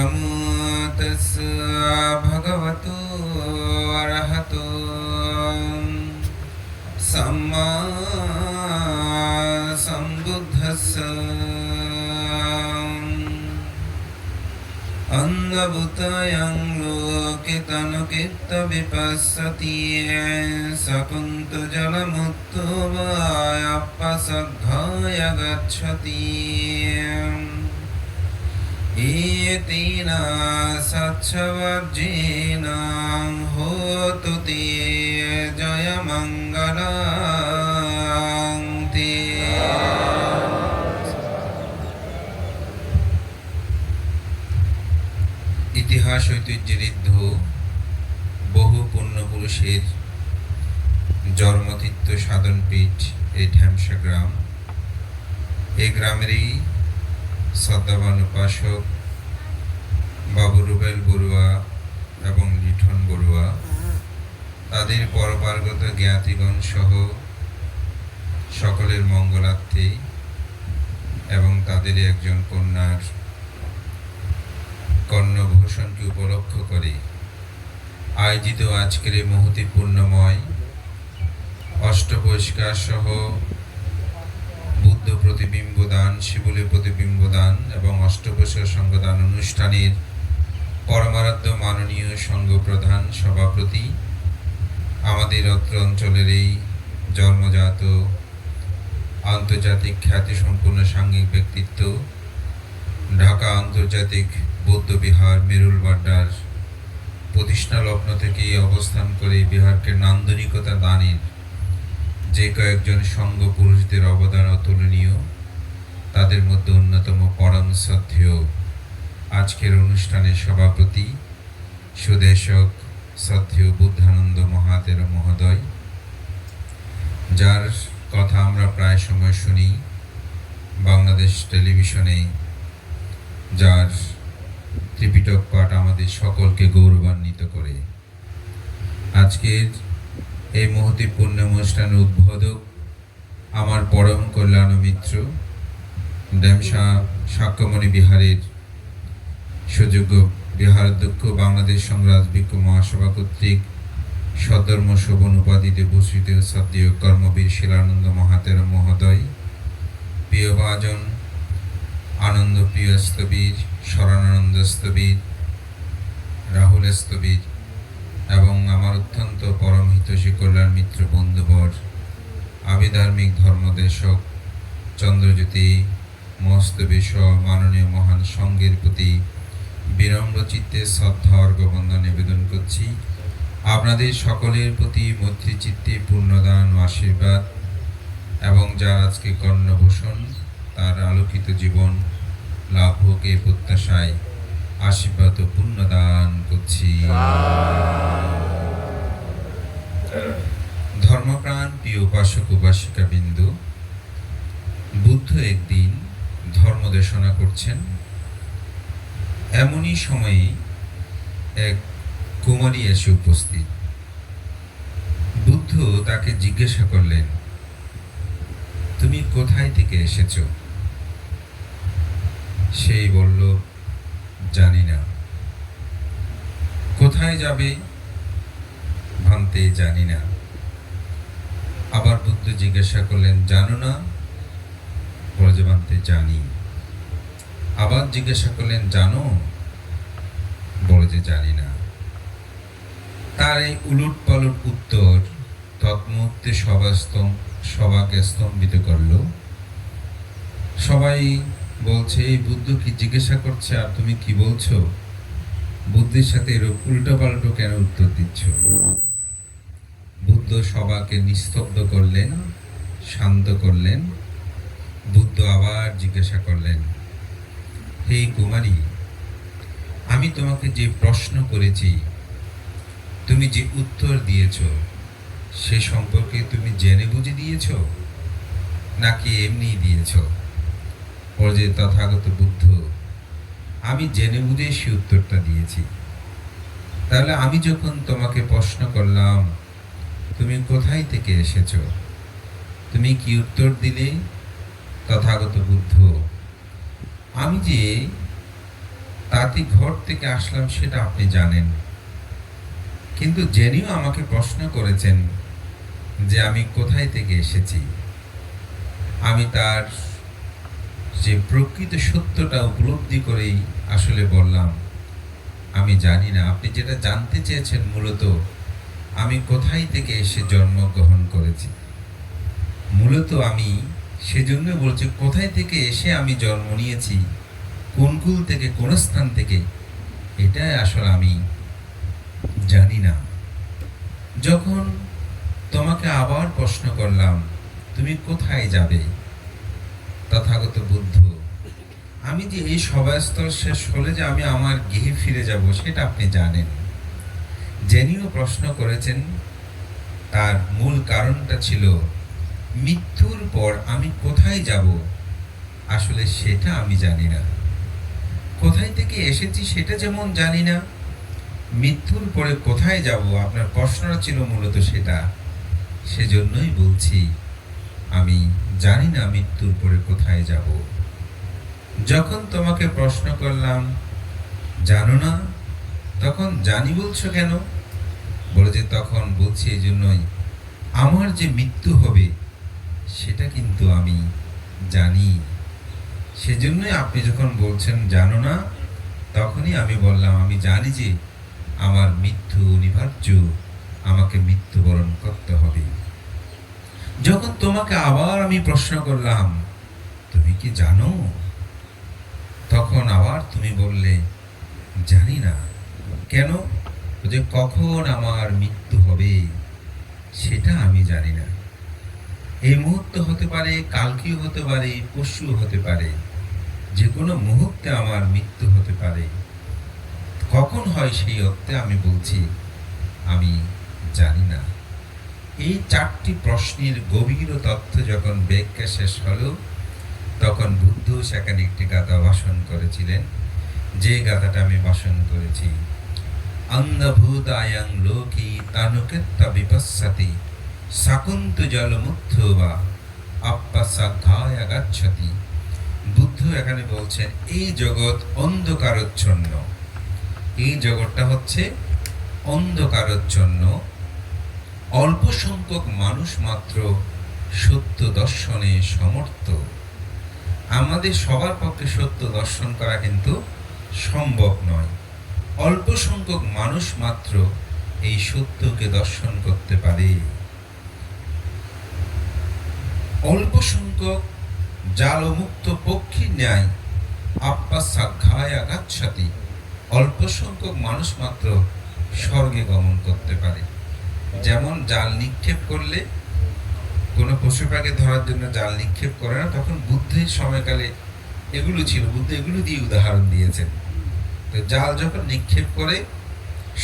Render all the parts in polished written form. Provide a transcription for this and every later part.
नमो तस्स भगवतो अरहतो सम्मा सम्बुद्धस्स अन्धभूतायं लोके तनुकित्तविपස්සति सकुन्तजलमुत्तुवायप्पसद्धाय गच्छति एतेन सच्छवर्जेन होतु ते जयमङ्गलं ते। ইতিহাস ঐতিহ্যঋদ্ধ বহু পুণ্যপুরুষের জন্মতীর্থ সাধনপীঠ এই ঢ্যামসা গ্রাম। এই গ্রামেরই শ্রদ্ধাবান উপাসক বাবু রুবেল বড়ুয়া এবং লিঠন বড়ুয়া, তাদের পরপার্গত জ্ঞাতিগণ সহ সকলের মঙ্গলার্থে এবং তাদের একজন কন্যার কর্ণভূষণকে উপলক্ষ করে আয়োজিত আজকের এই মহতি পূর্ণময় অষ্টপরিষ্কার সহ বুদ্ধ প্রতিবিম্ব দান, শিবলি প্রতিবিম্ব দান এবং অষ্টপরিষ্কার সঙ্গদান অনুষ্ঠানের পরমারাধ্য মাননীয় সংঘ প্রধান সভাপতি, আমাদের অত্র অঞ্চলের এই জন্মজাত আন্তর্জাতিক খ্যাতিসম্পন্ন সাংঘিক ব্যক্তিত্ব, ঢাকা আন্তর্জাতিক বৌদ্ধ বিহার মেরুল বাড্ডার প্রতিষ্ঠা লগ্ন থেকে অবস্থান করে বিহারকে নান্দনিকতা দানের যে কয়েকজন সংঘ পুরুষদের অবদান অতুলনীয়, তাদের মধ্যে অন্যতম পরম শ্রদ্ধেয় আজকের অনুষ্ঠানের সভাপতি সুদেশক শ্রদ্ধেয় বুদ্ধানন্দ মহাতের মহোদয়, যার কথা আমরা প্রায় সময় শুনি বাংলাদেশ টেলিভিশনে, যার ত্রিপিটক পাঠ আমাদের সকলকে গৌরবান্বিত করে। আজকের এই মহতি পুণ্য অনুষ্ঠানের উদ্বোধক আমার পরম কল্যাণ মিত্র, ঢ্যামসা সাক্ষ্যমণি বিহারের সুযোগ্য বিহারাধ্যক্ষ, বাংলাদেশ সংরাজ ভিক্ষু মহাসভা কর্তৃক সধর্ম শোভন উপাধিতে ভূষিত শ্রদ্ধেয় কর্মবীর শিলানন্দ মহাতের মহোদয়, প্রিয়ভাজন আনন্দ প্রিয় স্থবির, শরণানন্দ স্থবির, রাহুল স্থবির এবং আমার অত্যন্ত পরম হিতৈষী কল্যাণ মিত্র বন্ধুবর, আবিধার্মিক ধর্মদেশক চন্দ্রজ্যোতি মহস্তবী সহ মাননীয় মহান সংঘের প্রতি বিনম্র চিত্তে শ্রদ্ধা অর্ঘ্যবন্দন নিবেদন করছি। আপনাদের সকলের প্রতি মৈত্রী চিত্তে পূর্ণদান ও আশীর্বাদ এবং যার আজকে কর্ণভূষণ, তার আলোকিত জীবন লাভ হোক এই প্রত্যাশায় আশীর্বাদ ও পুণ্যদান করছি। ধর্মপ্রাণ প্রিয় উপাসক উপাসিকা বিন্দু, বুদ্ধ একদিন ধর্ম দেশনা করছেন। এমনই সময়ে এক কুমারী এসে উপস্থিত। বুদ্ধ তাকে জিজ্ঞাসা করলেন, তুমি কোথায় থেকে এসেছো? সেই বলল, জানি না। কোথায় যাবে? ভান্তে জানি না। আবার বুদ্ধ জিজ্ঞাসা করলেন, জানো না? বলে যে ভান্তে জানি। আবার জিজ্ঞাসা করলেন, জানো? বলে যে জানি না। তার এই উলট পালট উত্তর তৎমুহূর্তে সবাকে স্তম্ভিত করল। সবাই বলছে, এই বুদ্ধ কি জিজ্ঞাসা করছে আর তুমি কি বলছো? বুদ্ধের সাথে এরকম উল্টো পাল্টো কেন উত্তর দিচ্ছ? বুদ্ধ সবাকে নিস্তব্ধ করলেন, শান্ত করলেন। বুদ্ধ আবার জিজ্ঞাসা করলেন, হে কুমারী, আমি তোমাকে যে প্রশ্ন করেছি, তুমি যে উত্তর দিয়েছ, সে সম্পর্কে তুমি জেনে বুঝে দিয়েছ নাকি এমনি দিয়েছ? বলে, তথাগত বুদ্ধ, আমি জেনে বুঝে সে উত্তরটা দিয়েছি। তাহলে আমি যখন তোমাকে প্রশ্ন করলাম তুমি কোথায় থেকে এসেছ, তুমি কি উত্তর দিলে? তথাগত বুদ্ধ, আমি যে তাঁতি ঘর থেকে আসলাম সেটা আপনি জানেন, কিন্তু জেনেও আমাকে প্রশ্ন করেছেন যে আমি কোথায় থেকে এসেছি। আমি তার যে প্রকৃত সত্যটা উপলব্ধি করেই আসলে বললাম আমি জানি না। আপনি যেটা জানতে চেয়েছেন মূলত আমি কোথায় থেকে এসে জন্মগ্রহণ করেছি, মূলত আমি সেজন্য বলছি কোথায় থেকে এসে আমি জন্ম নিয়েছি, কোন কুল থেকে, কোন স্থান থেকে, এটাই আসলে আমি জানি না। যখন তোমাকে আবার প্রশ্ন করলাম তুমি কোথায় যাবে, তথাগত বুদ্ধ, আমি যে এই সভাস্থল শেষ হলে যে আমি আমার গৃহে ফিরে যাব সেটা আপনি জানেন। জেনেও প্রশ্ন করেছেন, তার মূল কারণটা ছিল মৃত্যুর পর আমি কোথায় যাব আসলে সেটা আমি জানি না। কোথায় থেকে এসেছি সেটা যেমন জানি না, মৃত্যুর পরে কোথায় যাব আপনার প্রশ্নটা ছিল মূলত সেটা। সেজন্যই বলছি আমি জানি না মৃত্যুর পরে কোথায় যাব। যখন তোমাকে প্রশ্ন করলাম জানো না, তখন জানি বলছো কেন? বলে যে তখন বলছি এই জন্যই আমার যে মৃত্যু হবে সেটা কিন্তু আমি জানি। সেজন্যই আপনি যখন বলছেন জানো না, তখনই আমি বললাম আমি জানি যে আমার মৃত্যু অনিবার্য, আমাকে মৃত্যুবরণ করতে হবে। যখন তোমাকে আবার আমি প্রশ্ন করলাম তুমি কি জানো, তখন আবার তুমি বললে জানি না। কেন? যে কখন আমার মৃত্যু হবে সেটা আমি জানি না। এই মুহূর্ত হতে পারে, কালকেও হতে পারে, পরশু হতে পারে, যে কোনো মুহূর্তে আমার মৃত্যু হতে পারে। কখন হয় সেই অর্থে আমি বলছি আমি জানি না। এই চারটি প্রশ্নের গভীর তথ্য যখন ব্যাখ্যা শেষ হলো, তখন বুদ্ধ সেখানে একটি গাথা ভাষণ করেছিলেন, যে গাথাটা আমি ভাষণ করেছি, অন্ধভূতায়াং লোকে তানুকেত্তা বিপස්සতি সাকুন্ত জলমুগ্ধ বা আপ্পাসাধ্যায় গাচ্ছতি। বুদ্ধ এখানে বলছেন এই জগৎ অন্ধকারচ্ছন্ন, এই জগৎটা হচ্ছে অন্ধকারচ্ছন্ন। অল্প সংখ্যক মানুষ মাত্র সত্য দর্শনে সমর্থ। আমাদের সবার পক্ষে সত্য দর্শন করা কিন্তু সম্ভব নয়। অল্প সংখ্যক মানুষ মাত্র এই সত্যকে দর্শন করতে পারে। অল্প সংখ্যক জালমুক্ত পক্ষীর ন্যায় আপ্পাসাধ্যায় গাচ্ছতি। অল্প সংখ্যক মানুষ মাত্র স্বর্গে গমন করতে পারে। যেমন জাল নিক্ষেপ করলে কোনো পশু পাখি ধরার জন্য জাল নিক্ষেপ করে না, তখন বুদ্ধের সময়কালে এগুলো ছিল, বুদ্ধ এগুলো দিয়ে উদাহরণ দিয়েছেন। তো জাল যখন নিক্ষেপ করে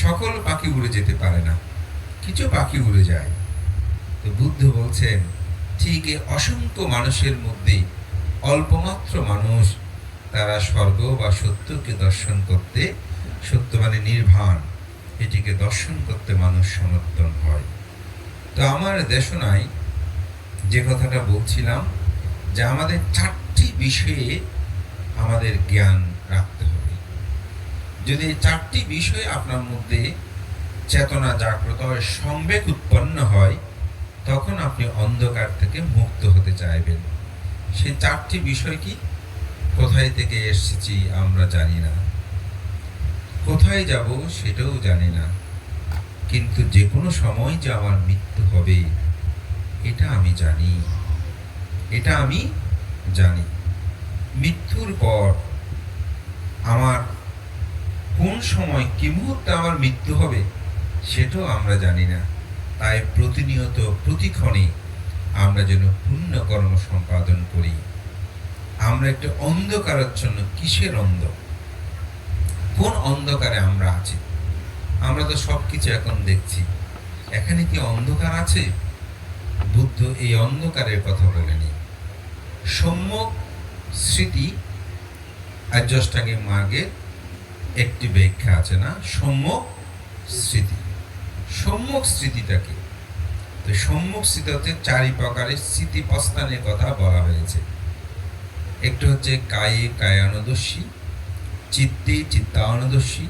সকল পাখি উড়ে যেতে পারে না, কিছু পাখি উড়ে যায়। তো বুদ্ধ বলছেন ঠিক এই অসংখ্য মানুষের মধ্যে অল্পমাত্র মানুষ তারা স্বর্গ বা সত্যকে দর্শন করতে, সত্য মানে নির্বাণ, এটিকে দর্শন করতে মানুষ সমর্থন হয়। তো আমার দেশনায় যে কথাটা বলছিলাম যে আমাদের চারটি বিষয়ে আমাদের জ্ঞান রাখতে হবে। যদি এই চারটি বিষয়ে আপনার মধ্যে চেতনা জাগ্রত হয়, সংবেগ উৎপন্ন হয়, তখন আপনি অন্ধকার থেকে মুক্ত হতে চাইবেন। সেই চারটি বিষয় কি? কোথায় থেকে এসেছি আমরা জানি না, কোথায় যাব সেটাও জানি না, কিন্তু যে কোনো সময় যে আমার মৃত্যু হবে এটা আমি জানি, এটা আমি জানি। মৃত্যুর পর আমার কোন সময় কি মুহূর্তে আমার মৃত্যু হবে সেটাও আমরা জানি না। তাই প্রতিনিয়ত প্রতিক্ষণে আমরা যেন পুণ্য কর্ম সম্পাদন করি। আমরা একটু অন্ধকারাচ্ছন্ন, কিসের অন্ধ, কোন অন্ধকারে আমরা আছি? আমরা তো সবকিছু এখন দেখছি, এখানে কি অন্ধকার আছে? বুদ্ধ এই অন্ধকারের কথা বলেনি। সম্যক স্মৃতি আর্যষ্টাঙ্গিক মার্গের একটি ব্যাখ্যা আছে না, সম্যক স্মৃতি। সম্যক স্মৃতিটা কি? তো সম্যক স্মৃতি হচ্ছে চারি প্রকারের স্মৃতি প্রস্থানের কথা বলা হয়েছে। একটু হচ্ছে কায়ে কায়ানুদর্শী, চিত্তে চিত্তানুদর্শী,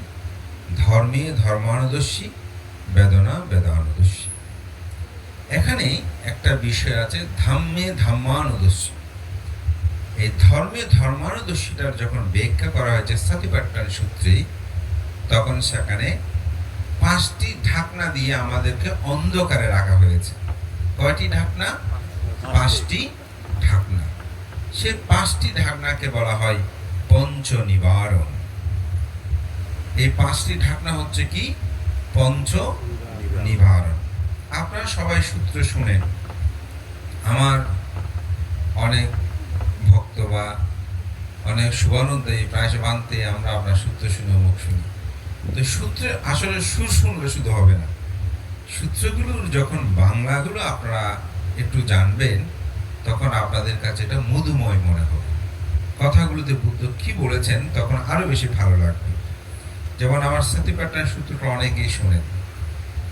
ধর্মে ধর্মানুদর্শী, বেদনা বেদানুদর্শী। এখানে একটা বিষয় আছে, ধাম্মে ধাম্মানুদর্শী। এই ধর্মে ধর্মানুদর্শীটার যখন ব্যাখ্যা করা হয়েছে সতিপাট্টান সূত্রে, তখন সেখানে 5টি ঢাকনা দিয়ে আমাদেরকে অন্ধকারে রাখা হয়েছে। কয়টি ঢাকনা? 5টি ঢাকনা। সে 5টি ঢাকনাকে বলা হয় পঞ্চ নিবারণ। এই 5টি ঢাকনা হচ্ছে কি? পঞ্চ নিবারণ। আপনারা সবাই সূত্র শুনেন। আমার অনেক ভক্ত বা অনেক শুভানুদ্দায়ী প্রায় বানতে আমরা আপনার সূত্র শুনে মুখ শুনি। তো সূত্রের আসলে সুর শুনলে শুধু হবে না, সূত্রগুলোর যখন বাংলাগুলো আপনারা একটু জানবেন, তখন আপনাদের কাছে এটা মধুময় মনে হবে। কথাগুলোতে বুদ্ধ কি বলেছেন তখন আরো বেশি ভালো লাগবে। যেমন আমার সতিপাট্টান সূত্রটা অনেকেই শোনেন,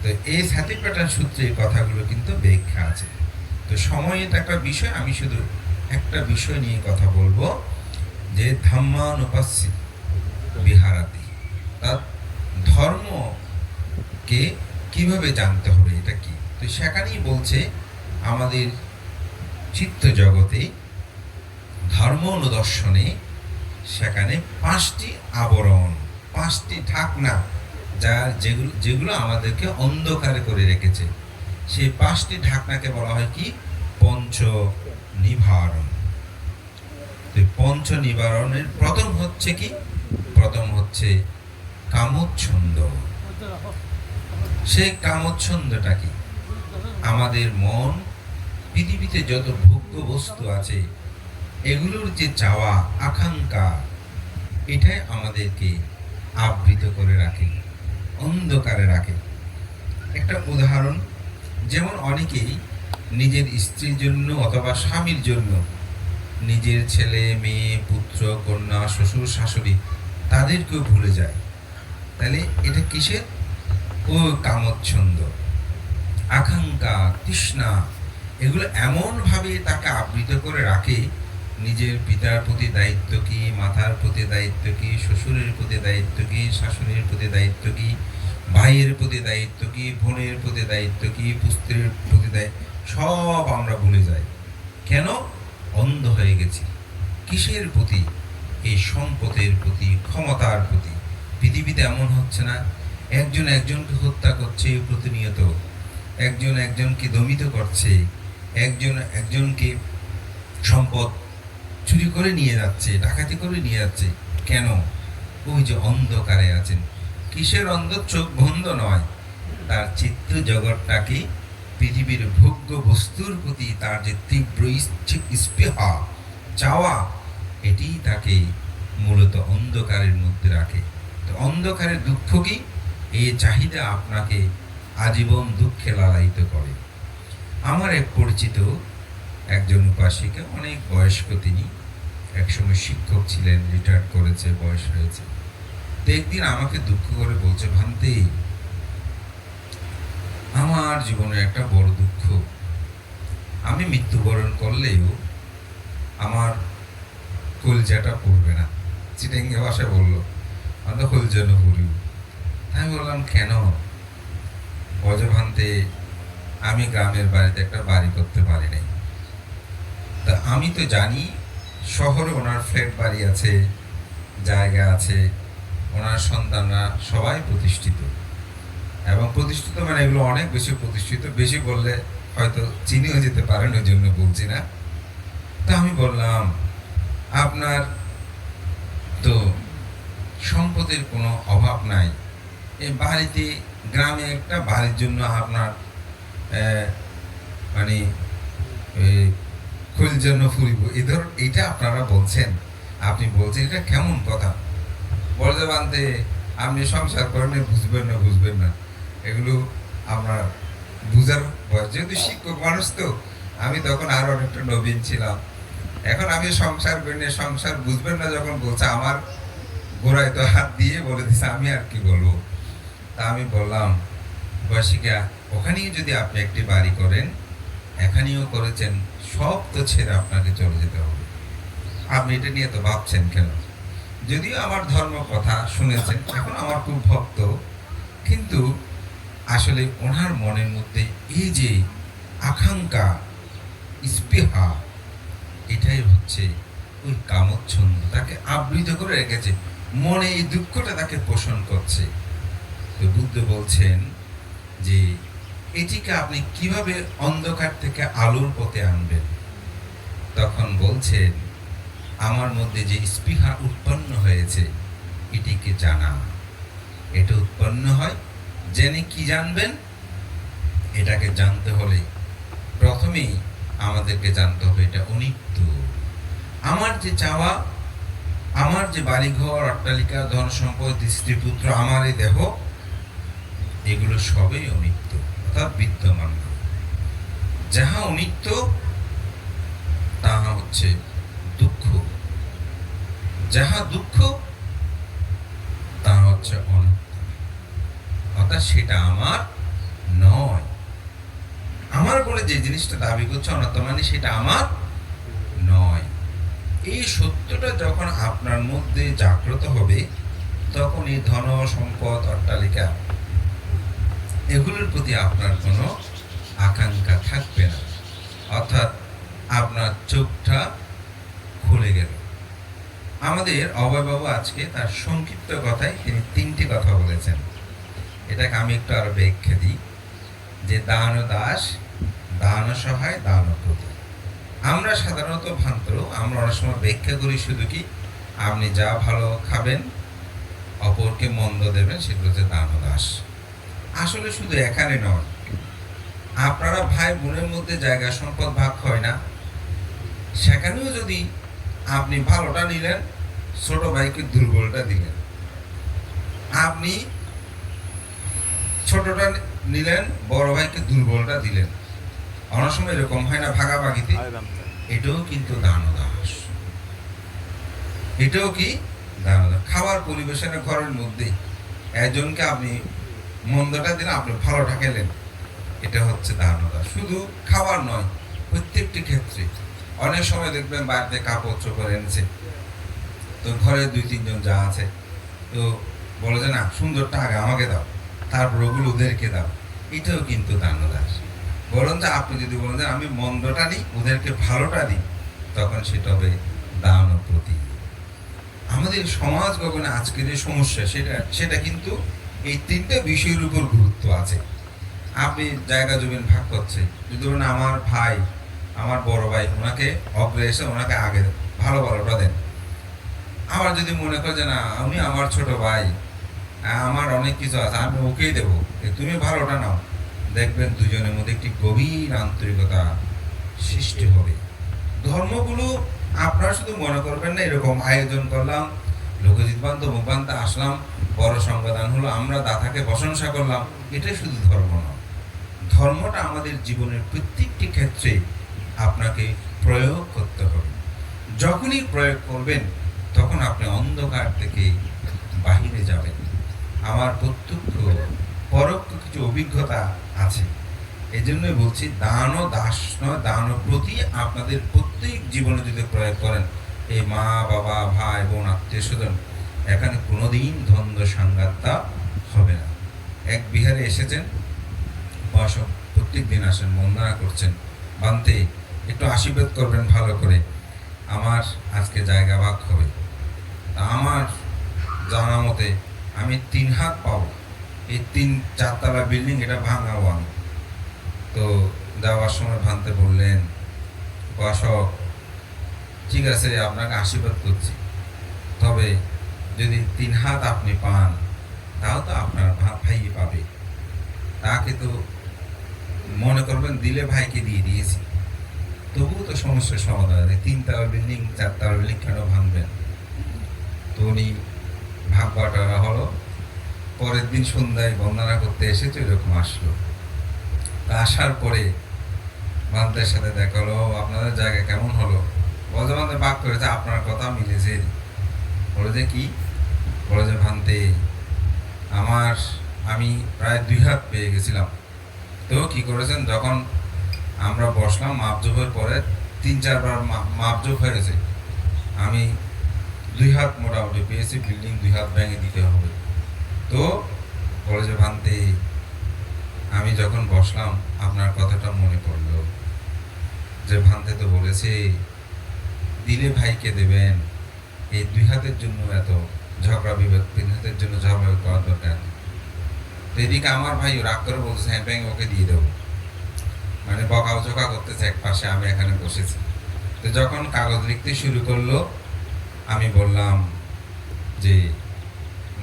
তো এই সতিপাট্টান সূত্রের কথাগুলো কিন্তু ব্যাখ্যা আছে। তো সময় এটা একটা বিষয়, আমি শুধু একটা বিষয় নিয়ে কথা বলবো, যে ধাম্মানুপাস্যি বিহারাতি, তার ধর্মকে কিভাবে জানতে হবে, এটা কি। তো সেখানেই বলছে আমাদের চিত্ত জগতে ধর্ম অনুদর্শনে সেখানে 5টি আবরণ, 5টি ঢাকনা, যেগুলো আমাদেরকে অন্ধকারে করে রেখেছে, সেই 5টি ঢাকনাকে বলা হয় কি? পঞ্চ নিবারণ। তো পঞ্চ নিবারণের প্রথম হচ্ছে কি? প্রথম হচ্ছে কামচ্ছন্দ। সেই কামচ্ছন্দটা কি? আমাদের মন, পৃথিবীতে যত ভোগ্য বস্তু আছে এগুলোর যে চাওয়া আকাঙ্ক্ষা, এটাই আমাদেরকে আবৃত করে রাখে, অন্ধকারে রাখে। একটা উদাহরণ, যেমন অনেকেই নিজের স্ত্রীর জন্য অথবা স্বামীর জন্য নিজের ছেলে মেয়ে পুত্র কন্যা শ্বশুর শাশুড়ি তাদেরকেও ভুলে যায়। তাহলে এটা কিসের? ও কামচ্ছন্দ, আকাঙ্ক্ষা, তৃষ্ণা, এগুলো এমনভাবে তাকে আবৃত করে রাখে। নিজের পিতার প্রতি দায়িত্ব কি, মাতার প্রতি দায়িত্ব কি, শ্বশুরের প্রতি দায়িত্ব কি, শাশুড়ির প্রতি দায়িত্ব কি, ভাইয়ের প্রতি দায়িত্ব কি, বোনের প্রতি দায়িত্ব কি, পুত্রের প্রতি দায়িত্ব, সব আমরা ভুলে যাই। কেন? অন্ধ হয়ে গেছি। কিসের প্রতি? এই সম্পদের প্রতি, ক্ষমতার প্রতি। পৃথিবীতে এমন হচ্ছে না, একজন একজনকে হত্যা করছে প্রতিনিয়ত, একজন একজনকে দমিত করছে, একজন একজনকে সম্পদ চুরি করে নিয়ে যাচ্ছে, ডাকাতি করে নিয়ে যাচ্ছে। কেন? ওই যে অন্ধকারে আছেন। কিসের অন্ধ? চোখ বন্ধ নয়, তার চিত্ত জগৎটাকে পৃথিবীর ভোগ্য বস্তুর প্রতি তার যে তীব্র স্পৃহা, চাওয়া, এটি তাকে মূলত অন্ধকারের মধ্যে রাখে। তো অন্ধকারের দুঃখ কি? এই চাহিদা আপনাকে আজীবন দুঃখে লালায়িত করে। আমার এক পরিচিত একজন উপাসিকা, অনেক বয়স্ক, তিনি একসময় শিক্ষক ছিলেন, রিটায়ার করেছে, বয়স হয়েছে। তো একদিন আমাকে দুঃখ করে বলছে, ভান্তে, আমার জীবনে একটা বড় দুঃখ, আমি মৃত্যুবরণ করলেও আমার কলজাটা পড়বে না। চিটাঙ্গি ভাষায় বললো, আমি তো কলজানো পড়িব। আমি বললাম, কেন? ভান্তে, আমি গ্রামের বাড়িতে একটা বাড়ি করতে পারি নাই। তা আমি তো জানি শহরে ওনার ফ্ল্যাট বাড়ি আছে, জায়গা আছে, ওনার সন্তানরা সবাই প্রতিষ্ঠিত, এবং প্রতিষ্ঠিত মানে এগুলো অনেক বেশি প্রতিষ্ঠিত, বেশি বললে হয়তো চিনিও যেতে পারেন, ওই জন্য বলছি না। তা আমি বললাম, আপনার তো সম্পদের কোনো অভাব নাই, এই বাড়িতে, গ্রামে একটা বাড়ির জন্য আপনার মানে জন্য ফুরিব, এইটা আপনারা বলছেন, আপনি বলছেন, এটা কেমন কথা? বলতে বানতে, আপনি সংসার করেন, বুঝবেন না এগুলো আমরা বুঝার বয়স। যেহেতু শিক্ষক মানুষ, তো আমি তখন আরো অনেকটা নবীন ছিলাম। এখন আমি সংসার করি না, সংসার বুঝবেন না যখন বলছে, আমার গোড়ায় তো হাত দিয়ে বলে দিচ্ছে, আমি আর কি বলবো। তা আমি বললাম, বয়সিকা, ওখানেই যদি আপনি একটি বাড়ি করেন, এখানেও করেছেন, সব তো ছেড়ে আপনাকে চলে যেতে হবে। আপনি এটা নিয়ে তো ভাবছেন কেন? যদিও আমার ধর্ম কথা শুনেছেন, এখন আমার খুব ভক্ত, কিন্তু আসলে ওনার মনের মধ্যে এই যে আকাঙ্ক্ষা, স্পৃহা, এটাই হচ্ছে ওই কামচ্ছন্দ তাকে আবৃত করে রেখেছে, মনে এই দুঃখটা তাকে পোষণ করছে। তো বুদ্ধ বলছেন যে এটিকে আপনি কিভাবে অন্ধকার থেকে আলোর পথে আনবেন। তখন বলছেন, আমার মধ্যে যে স্পৃহা উৎপন্ন হয়েছে এটিকে জানা। এটা উৎপন্ন হয় জেনে কি জানবেন? এটাকে জানতে হলে প্রথমেই আমাদেরকে জানতে হবে এটা অনিত্য। আমার যে চাওয়া, আমার যে বাড়িঘর, অট্টালিকা, ধন সম্পদ, স্ত্রী পুত্র, আমার এই দেহ, এগুলো সবই অনিত্য, অর্থাৎ বিদ্যমান। যাহা অনিত্য তাহা হচ্ছে দুঃখ, যাহা দুঃখ তাহা হচ্ছে অনিত্য, অর্থাৎ সেটা আমার নয়। আমার বলে যে জিনিসটা দাবি করছে অনিত্য, মানে সেটা আমার নয়। এই সত্যটা যখন আপনার মধ্যে জাগ্রত হবে, তখন এই ধন সম্পদ, অট্টালিকা, এগুলোর প্রতি আপনার কোনো আকাঙ্ক্ষা থাকবে না, অর্থাৎ আপনার চোখটা খুলে গেল। আমাদের অভয়বাবু আজকে তার সংক্ষিপ্ত কথায় তিনি 3টি কথা বলেছেন। এটাকে আমি একটু আরো ব্যাখ্যা দিই, যে দান দাস, দান সহায়, দান প্রতি। আমরা সাধারণত ভ্রান্ত, আমরা অনেক সময় ব্যাখ্যা করি শুধু কি আপনি যা ভালো খাবেন, অপরকে মন্দ দেবেন, সেগুলো হচ্ছে দান দাস। আসলে শুধু এখানে নয়, আপনারা ভাই বোনের মধ্যে জায়গা সম্পদ ভাগ হয় না, সেখানেও যদি আপনি ভালোটা নিলেন, ছোট ভাইকে দুর্বলটা দিলেন, আপনি ছোটটা নিলেন, বড় ভাইকে দুর্বলটা দিলেন, অনেক সময় এরকম হয় না ভাগাভাগিতে, এটাও কিন্তু দান দাস। এটাও কি দান দাস। খাবার পরিবেশনের ঘরের মধ্যে একজনকে আপনি মন্দটা দিলেন, আপনি ভালোটা খেলেন, এটা হচ্ছে দান দাস। শুধু খাবার নয়, প্রত্যেকটি ক্ষেত্রে। অনেক সময় দেখবেন বাড়িতে কাপড় চোপড় এনেছে, তো ঘরে 2-3 জন যা আছে, তো বলে যে না, সুন্দরটা আগে আমাকে দাও, তারপর ওগুলো ওদেরকে দাও, এটাও কিন্তু দান দাস। বরং যে আপনি যদি বলেন যে আমি মন্দটা দিই, ওদেরকে ভালোটা দিই, তখন সেটা হবে দান প্রতি। আমাদের সমাজ গগনে আজকে যে সমস্যা, সেটা কিন্তু এই 3টে বিষয়ের উপর গুরুত্ব আছে। আপনি জায়গা জমিন ভাগ করছে, যদি বলেন আমার ভাই, আমার বড় ভাই, ওনাকে অগ্রে এসে ওনাকে আগে ভালোটা দেন। আবার যদি মনে করে যে না, আমি আমার ছোট ভাই, আমার অনেক কিছু আছে, আমি ওকেই দেবো, তুমি ভালোটা নাও, দেখবেন দুজনের মধ্যে একটি গভীর আন্তরিকতা সৃষ্টি হবে। ধর্মগুলো আপনারা শুধু মনে করবেন না এরকম আয়োজন করলাম, লোকজিৎ বান্ত মুখ বান্ত আসলাম, বড় সংবাদান হলো, আমরা দাতাকে প্রশংসা করলাম, এটাই শুধু ধর্ম নয়। ধর্মটা আমাদের জীবনের প্রত্যেকটি ক্ষেত্রে আপনাকে প্রয়োগ করতে হবে। যখনই প্রয়োগ করবেন, তখন আপনি অন্ধকার থেকে বাহিরে যাবেন। আমার প্রত্যক্ষ পরোক্ষ কিছু অভিজ্ঞতা আছে, এই জন্যই বলছি দান ও দাস নয়, দান ও প্রতি আপনাদের প্রত্যেক জীবনে যদি প্রয়োগ করেন, এই মা বাবা, ভাই বোন, আত্মীয় স্বজন, এখানে কোনোদিন দ্বন্দ্ব সাংঘাতটা হবে না। এক বিহারে এসেছেন, প্রত্যেক দিন আসেন, বন্দনা করছেন, বানতে একটু আশীর্বাদ করবেন ভালো করে, আমার আজকে জায়গা ভাগ হবে। তা আমার জানা মতে আমি 3 হাত পাবো, এই 3-4 তলা বিল্ডিং, এটা ভাঙাবো আমি। তো যাওয়ার সময় ভাঙতে বললেন, উপাসক ঠিক আছে, আপনাকে আশীর্বাদ করছি, তবে যদি 3 হাত আপনি পান, তাও তো আপনার ভাই পাবে, তাকে তো মনে করবেন দিলে ভাইকে দিয়ে দিয়েছি, তবুও তো সমস্যার সমাধান নেই। 3 তলা বিল্ডিং, 4 তলা বিল্ডিং কেন ভাঙবেন? তো উনি ভাগ বাটোয়ারা হলো। পরের দিন সন্ধ্যায় বন্দনা করতে এসেছে, এরকম আসলো। আসার পরে বান্তের সাথে দেখা হলো, আপনাদের জায়গা কেমন হলো? বলতে বাক করেছে, আপনার কথা মিলেছে। বলে যে কি? বলে যে ভান্তে, আমি প্রায় 2 হাত পেয়ে গেছিলাম। তো কি করেছেন, যখন আমরা বসলাম মাপজোপের পরে 3-4 বার মাপজোপ হয়ে গেছে, আমি 2 হাত মোটামুটি পেয়েছি, বিল্ডিং 2 হাত ভেঙে দিতে হবে। তো বলে যে ভান্তে, আমি যখন বসলাম আপনার কথাটা মনে পড়লো যে ভান্তে তো বলেছে দিলে ভাইকে দেবেন, এই 2 হাতের জন্য এত ঝগড়া বিবাদ, 3 হাতের জন্য ঝগড়া করার দরকার। তো এদিকে আমার ভাই রাগ করে বলছে হ্যাঁ ব্যাংক ওকে দিয়ে দেবো, মানে বকাঝকা করতেছে এক পাশে, আমি এখানে বসেছি। তো যখন কাগজ লিখতে শুরু করলো আমি বললাম যে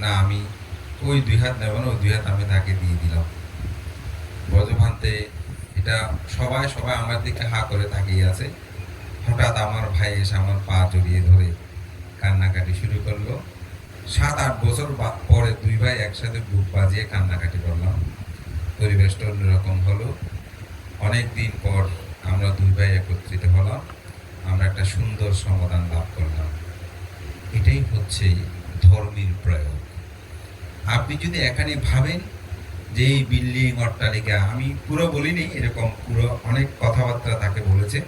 না, আমি ওই 2 হাত নেব না, ওই 2 হাত আমি তাকে দিয়ে দিলাম। ব্রজভান্তে এটা সবাই সবাই আমার দিকে হা করে তাকিয়ে আছে। হঠাৎ আমার ভাই এসে আমার পা জড়িয়ে ধরে কান্নাকাটি শুরু করলো। 7-8 বছর পরে 2 ভাই একসাথে বুক বাজিয়ে কান্নাকাটি করলাম। পরিবেশটা অন্যরকম হলো। অনেক দিন পর আমরা 2 ভাই একত্রিত হলাম, আমরা একটা সুন্দর সমাধান লাভ করলাম। এটাই হচ্ছে ধর্মের প্রয়োগ। আপনি যদি এখানে ভাবেন যে এই বিল্ডিং অট্টালিকা, আমি পুরো বলিনি, এরকম পুরো অনেক কথাবার্তা তাকে বলেছে,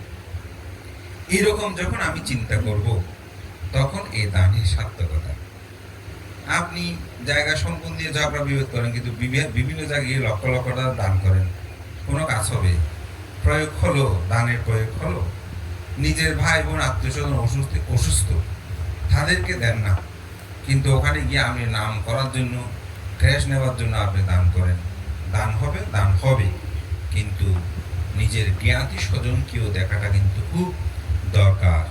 এরকম যখন আমি চিন্তা করব তখন এই দানের সার্থকতা। আপনি জায়গা সম্পূর্ণ দিয়ে ঝগড়া বিভেদ করেন, কিন্তু বিভিন্ন জায়গায় লক্ষ লক্ষ টাকা দান করেন, কোনো কাজ হবে? প্রয়োগ হলো, দানের প্রয়োগ হলো। নিজের ভাই বোন আত্মীয় স্বজন অসুস্থ তাদেরকে দেন না, কিন্তু ওখানে গিয়ে আপনি নাম করার জন্য, ক্র্যাশ নেওয়ার জন্য আপনি দান করেন। দান হবে, দান হবে, কিন্তু নিজের জ্ঞাতি স্বজনকেও দেখাটা কিন্তু খুব দরকার।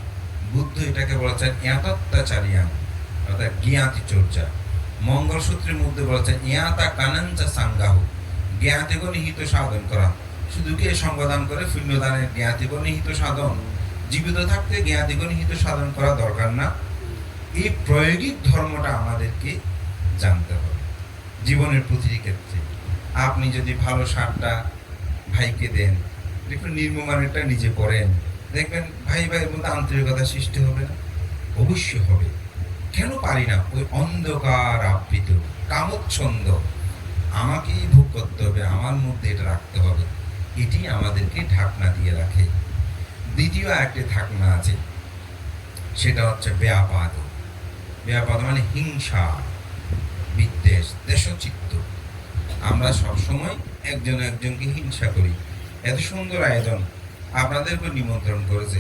বুদ্ধ এটাকে বলেছেন ইয়াতত্যাচারিয়াং, অর্থাৎ জ্ঞাতি চর্চা। মঙ্গলসূত্রের মধ্যে বলেছেন ইয়াতা কানাঞ্চা সাঙ্গাহ, জ্ঞাতিগণ হিত সাধন করা। শুধু কে সঙ্গদান করে পুণ্যদানের জ্ঞাতিগণ হিত সাধন? জীবিত থাকতে জ্ঞাতিগণ হিত সাধন করা দরকার না? এই প্রায়োগিক ধর্মটা আমাদেরকে জানতে হবে জীবনের প্রতিটি ক্ষেত্রে। আপনি যদি ভালো শার্টটা ভাইকে দেন, দেখুন নির্মমানেরটা নিজে পরেন, দেখবেন ভাই ভাইয়ের মধ্যে আন্তরিকতা সৃষ্টি হবে না? অবশ্যই হবে। কেন পারি না? ওই অন্ধকার আবৃত কামচ্ছন্দ আমাকেই ভোগ করতে হবে, আমার মধ্যে এটা রাখতে হবে, এটি আমাদেরকে ঢাকনা দিয়ে রাখে। দ্বিতীয় একটি ঢাকনা আছে, সেটা হচ্ছে ব্যাপাদ। ব্যাপাদ মানে হিংসা, বিদ্বেষ, দেশচিত্ত। আমরা সবসময় একজন একজনকে হিংসা করি। এত সুন্দর আয়োজন, আপনাদেরকে নিমন্ত্রণ করেছে,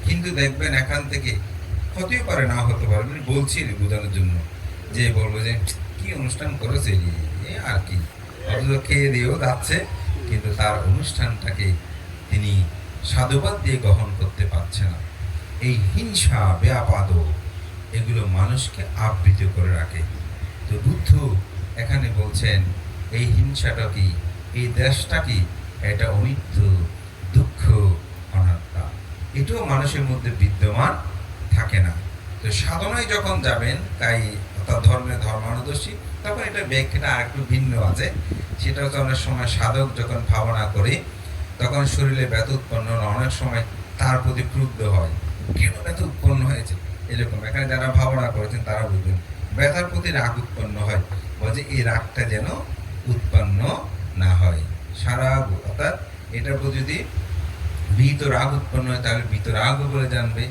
কিন্তু দেখবেন এখান থেকে হতেও পারে, না হতে পারে, মানে বলছি বোঝানোর জন্য, যে বলবো যে কি অনুষ্ঠান করেছে আর কি, অথচ খেয়ে দিয়েও যাচ্ছে, কিন্তু তার অনুষ্ঠানটাকে তিনি সাধুবাদ দিয়ে গ্রহণ করতে পারছে না। এই হিংসা, ব্যাপাদ, এগুলো মানুষকে আবৃত করে রাখে। তো বুদ্ধ এখানে বলছেন এই হিংসাটা কি, এই দেশটা কি, এটা অনিত্য, দুঃখ, অনাত্মা, এটাও মানুষের মধ্যে বিদ্যমান থাকে না। তো সাধনায় যখন যাবেন, তাই অর্থাৎ ধর্মানুদর্শী, তখন এটা ব্যাখ্যাটা আর একটু ভিন্ন আছে। সেটা হচ্ছে অনেক সময় সাধক যখন ভাবনা করে তখন শরীরে ব্যথা উৎপন্ন হয়, অনেক সময় তার প্রতি ক্রুদ্ধ হয়, কেন ব্যথা উৎপন্ন হয়েছে এরকম। এখানে যারা ভাবনা করেছেন তারা বুঝবেন, ব্যথার প্রতি রাগ উৎপন্ন হয়, বলছে এই রাগটা যেন উৎপন্ন না হয়। সারা অর্থাৎ এটার প্রতি যদি ভীত রাগ উৎপন্ন হয় তাহলে ভীত রাগ বলে জানবে,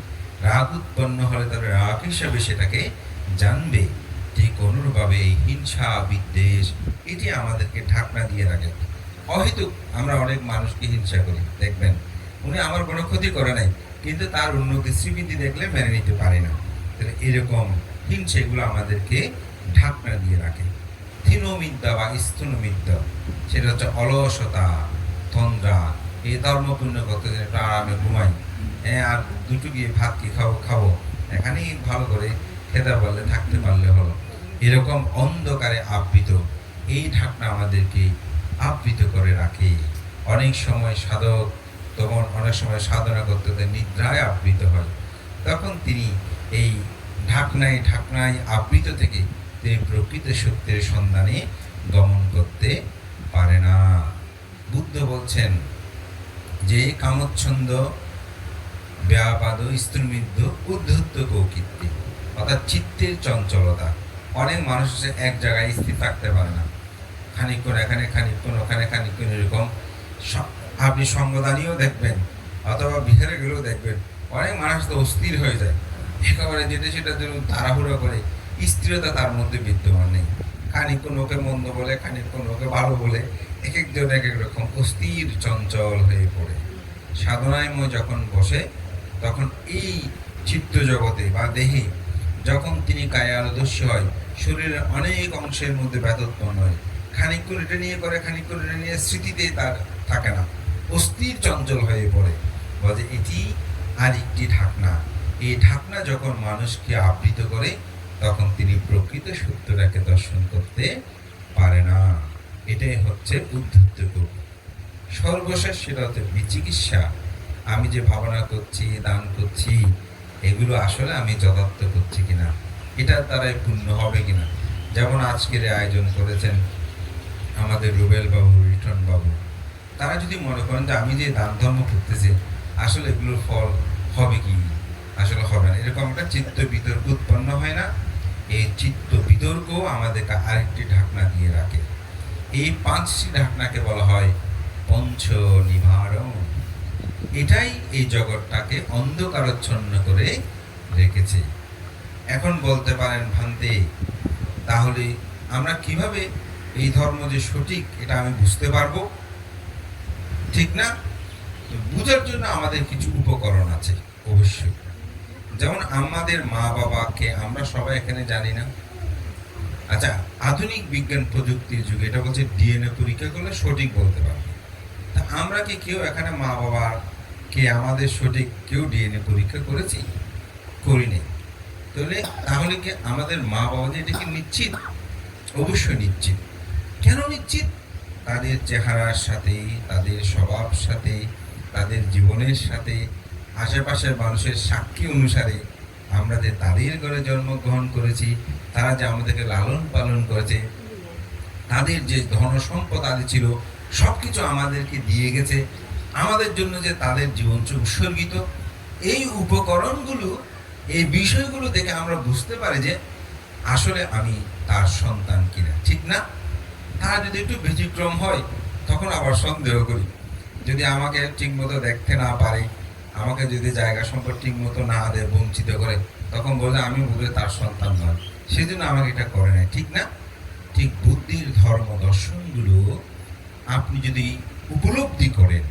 রাগ উৎপন্ন হলে তাহলে রাগ হিসাবে সেটাকে জানবে। ঠিক অনুরূপভাবে এই হিংসা, বিদ্বেষ, এটি আমাদেরকে ঢাকনা দিয়ে রাখে। অহেতুক আমরা অনেক মানুষকে হিংসা করি, দেখবেন উনি আমার কোনো ক্ষতি করে নাই, কিন্তু তার উন্নতি স্বীকৃতি দেখলে মেনে নিতে পারে না। তাহলে এরকম হিংসা, এগুলো আমাদেরকে ঢাকনা দিয়ে রাখে। থিনমিদ্যা বা স্থূনমিদ্যা, সেটা হচ্ছে অলসতা, তন্দ্রা। এই ধর্ম পূর্ণ করতে একটু আরামে ঘুমাই, হ্যাঁ, আর দুটো গিয়ে ভাত কি খাবো, এখানেই ভালো করে খেতে পারলে, থাকতে পারলে হলো, এরকম অন্ধকারে আবৃত এই ঢাকনা আমাদেরকে আবৃত করে রাখে। অনেক সময় সাধক তখন অনেক সময় সাধনা করতে নিদ্রায় আবৃত হয়, তখন তিনি এই ঢাকনায় আবৃত থেকে তিনি প্রকৃত সত্যের সন্ধানে গমন করতে পারে না। বুদ্ধ বলছেন যে কামচ্ছন্দ, ব্যাপাদ, স্ত্রমিদ্ধ, উদ্ধত্ত কৌকীর্তি, অর্থাৎ চিত্তের চঞ্চলতা। অনেক মানুষ এক জায়গায় স্থির থাকতে পারে না, খানিকক্ষণ এখানে, খানিকক্ষণ ওখানে, খানিকক্ষণ এরকম। আপনি সঙ্গদানিও দেখবেন অথবা বিহারে গেলেও দেখবেন অনেক মানুষ তো অস্থির হয়ে যায়, একেবারে যেটা সেটা যেন তাড়াহুড়ো করে, স্থিরতা তার মধ্যে বিদ্যমান নেই। খানিকক্ষণ ওকে মন্দ বলে, খানিকক্ষণ ওকে ভালো বলে, এক একজন এক এক রকম অস্থির চঞ্চল হয়ে পড়ে। সাধনায় যখন বসে, তখন এই চিত্ত জগতে বা দেহে যখন তিনি কায়ালদস্যু হয়, শরীরের অনেক অংশের মধ্যে ব্যতোৎপন্ন হয়, খানিকক্ষণ এটা নিয়ে করে, খানিকক্ষণ এটা নিয়ে, স্মৃতিতে তার থাকে না, অস্থির চঞ্চল হয়ে পড়ে। বলে এটি আর একটি ঢাকনা। এই ঢাকনা যখন মানুষকে আবৃত করে, তখন তিনি প্রকৃত সত্যটাকে দর্শন করতে পারে না। এটাই হচ্ছে উদ্ধৃত রূপ। সর্বশেষ সেটা হচ্ছে বিচিকিৎসা। আমি যে ভাবনা করছি, দান করছি, এগুলো আসলে আমি যথার্থ করছি কিনা, এটার দ্বারাই পূর্ণ হবে কিনা। যেমন আজকের আয়োজন করেছেন আমাদের রুবেল বাবু, রিটন বাবু, তারা যদি মনে করেন যে আমি যে দান ধর্ম করতেছি আসলে এগুলোর ফল হবে কি, আসলে হবে না, এরকম একটা চিত্ত বিতর্ক উৎপন্ন হয় না? এই চিত্ত বিতর্ক আমাদেরকে আরেকটি ঢাকনা দিয়ে রাখে। এই 5টি ঢাকনাকে বলা হয় পঞ্চ নিবারণ। এটাই এই জগৎটাকে অন্ধকারচ্ছন্ন করে রেখেছে। এখন বলতে পারেন ভান্তে, তাহলে আমরা কিভাবে এই ধর্ম যে সঠিক এটা আমি বুঝতে পারবো, ঠিক না? তো বুঝার জন্য আমাদের কিছু উপকরণ আছে অবশ্যই। যেমন আমাদের মা বাবাকে আমরা সবাই এখানে জানি না। আচ্ছা, আধুনিক বিজ্ঞান প্রযুক্তির যুগে এটা বলছে ডিএনএ পরীক্ষা করলে সঠিক বলতে পারবে। তা আমরা কি কেউ এখানে মা বাবা কে আমাদের সঠিক কেউ ডিএনএ পরীক্ষা করেছি? করিনি। তাহলে কি আমাদের মা বাবা যে এটা কি নিশ্চিত? অবশ্যই নিশ্চিত। কেন নিশ্চিত? তাদের চেহারার সাথে, তাদের স্বভাব সাথে, তাদের জীবনের সাথে, আশেপাশের মানুষের সাক্ষী অনুসারে আমরা যে তাদের ঘরে জন্মগ্রহণ করেছি, তারা যে আমাদেরকে লালন পালন করেছে, তাদের যে ধন সম্পদ আদি ছিল সব কিছু আমাদেরকে দিয়ে গেছে, আমাদের জন্য যে তাদের জীবন উৎসর্গিত, এই উপকরণগুলো, এই বিষয়গুলো দেখে আমরা বুঝতে পারি যে আসলে আমি তার সন্তান কিনা, ঠিক না? তারা যদি একটু ব্যতিক্রম হয় তখন আবার সন্দেহ করি। যদি আমাকে ঠিক মতো দেখতে না পারে, আমাকে যদি জায়গা সম্পদ ঠিক মতো না দেয়, বঞ্চিত করে, তখন বলে আমি বলে তার সন্তান নয়, সেজন্য আমাকে এটা করে নাই, ঠিক না? ঠিক বুদ্ধির ধর্ম দর্শনগুলো আপনি যদি উপলব্ধি করেন,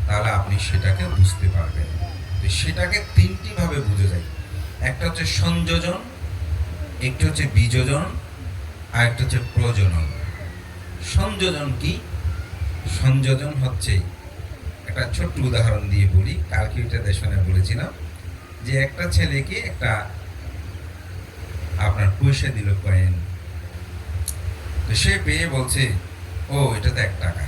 তাহলে আপনি সেটাকে বুঝতে পারবেন। সেটাকে 3টি ভাবে বুঝে যায়। একটা হচ্ছে সংযোজন, একটা হচ্ছে বীজোজন, আর একটা হচ্ছে প্রজনন। সংযোজন কি? সংযোজন হচ্ছে, একটা ছোট্ট উদাহরণ দিয়ে বলি, ক্যালকুলেটার বলেছিলাম যে একটা ছেলেকে একটা আপনার পয়সা দিল, কয়েন, তো সে পেয়ে বলছে ও এটা তো 1 টাকা।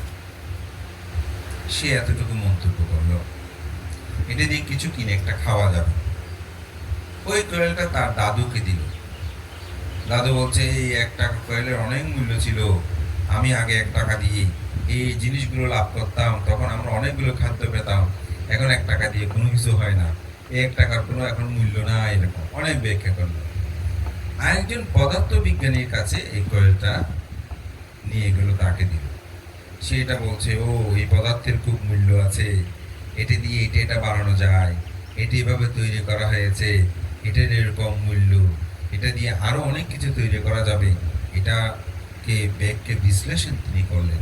সে এতটুকু মন্তব্য করলো, এটা দিয়ে কিছু কিনে একটা খাওয়া যাবে। ওই কয়েলটা তার দাদুকে দিল। দাদু বলছে এই 1 টাকা কয়েলের অনেক মূল্য ছিল, আমি আগে 1 টাকা দিয়ে এই জিনিসগুলো লাভ করতাম, তখন আমরা অনেকগুলো খাদ্য পেতাম, এখন 1 টাকা দিয়ে কোনো কিছু হয় না, এই 1 টাকার কোনো এখন মূল্য না, এরকম অনেক ব্যাখ্যা করলো। আরেকজন পদার্থ বিজ্ঞানীর কাছে এই কয়েলটা নিয়ে গেল, তাকে দিল। সেটা বলছে ও এই পদার্থের খুব মূল্য আছে, এটা দিয়ে এটা বানানো যায়, এটি এভাবে তৈরি করা হয়েছে, এটার এরকম মূল্য, এটা দিয়ে আরো অনেক কিছু তৈরি করা যাবে। এটাকে ব্যাগকে বিশ্লেষণ তিনি করলেন।